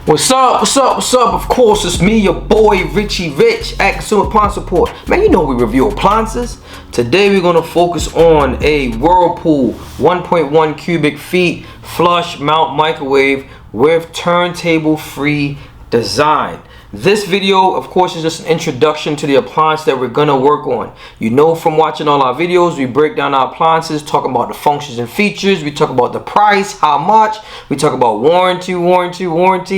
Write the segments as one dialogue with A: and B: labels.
A: What's up? What's up? What's up? Of course, it's me, your boy Richie Rich at Consumer Appliance Support. Man, you know we review appliances. Today we're gonna focus on a Whirlpool 1.1 cubic feet flush mount microwave with turntable-free design. This video, of course, is just an introduction to the appliance that we're gonna work on. You know from watching all our videos, we break down our appliances, talk about the functions and features, we talk about the price, how much, we talk about warranty,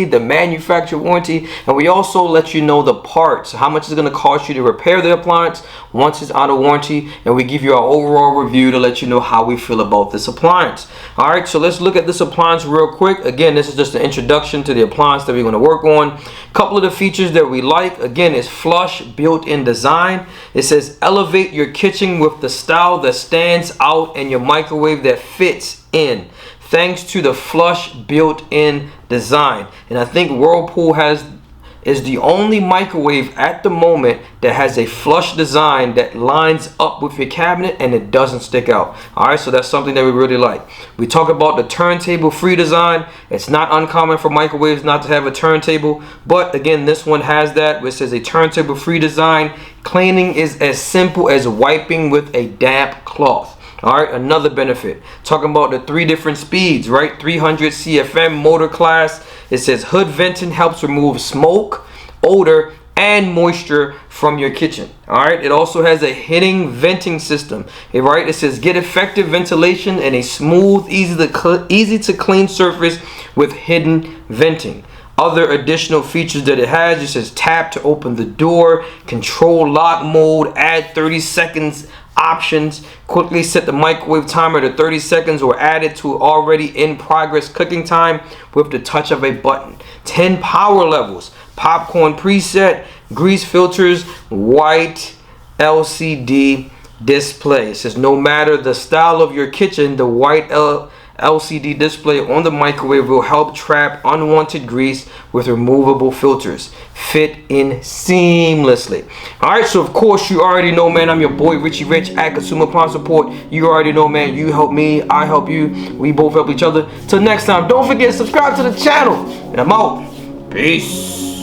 A: the manufacturer warranty, and we also let you know the parts, how much it's gonna cost you to repair the appliance once it's out of warranty, and we give you our overall review to let you know how we feel about this appliance. All right, so let's look at this appliance real quick. Again, this is just an introduction to the appliance that we're gonna work on. A couple of the features that we like, again, is flush built-in design. It says elevate your kitchen with the style that stands out and your microwave that fits in, thanks to the flush built-in design. And I think Whirlpool is the only microwave at the moment that has a flush design that lines up with your cabinet and it doesn't stick out. Alright, so that's something that we really like. We talk about the turntable-free design. It's not uncommon for microwaves not to have a turntable, but again, this one has that, which says a turntable-free design. Cleaning is as simple as wiping with a damp cloth. All right, another benefit, talking about the 3 different speeds, right? 300 CFM motor class. It says hood venting helps remove smoke, odor, and moisture from your kitchen. All right, it also has a hidden venting system. Right, it says get effective ventilation and a smooth, easy to clean surface with hidden venting. Other additional features that it has, it says tap to open the door, control lock mode, add 30 seconds options, quickly set the microwave timer to 30 seconds or add it to already in progress cooking time with the touch of a button. 10 power levels, popcorn preset, grease filters, white LCD display. It says no matter the style of your kitchen, the white LCD display on the microwave will help trap unwanted grease with removable filters. Fit in seamlessly. Alright, so of course you already know, man, I'm your boy Richie Rich at Consumer Appliance Support. You already know, man, you help me, I help you, we both help each other. Till next time, don't forget to subscribe to the channel, and I'm out. Peace.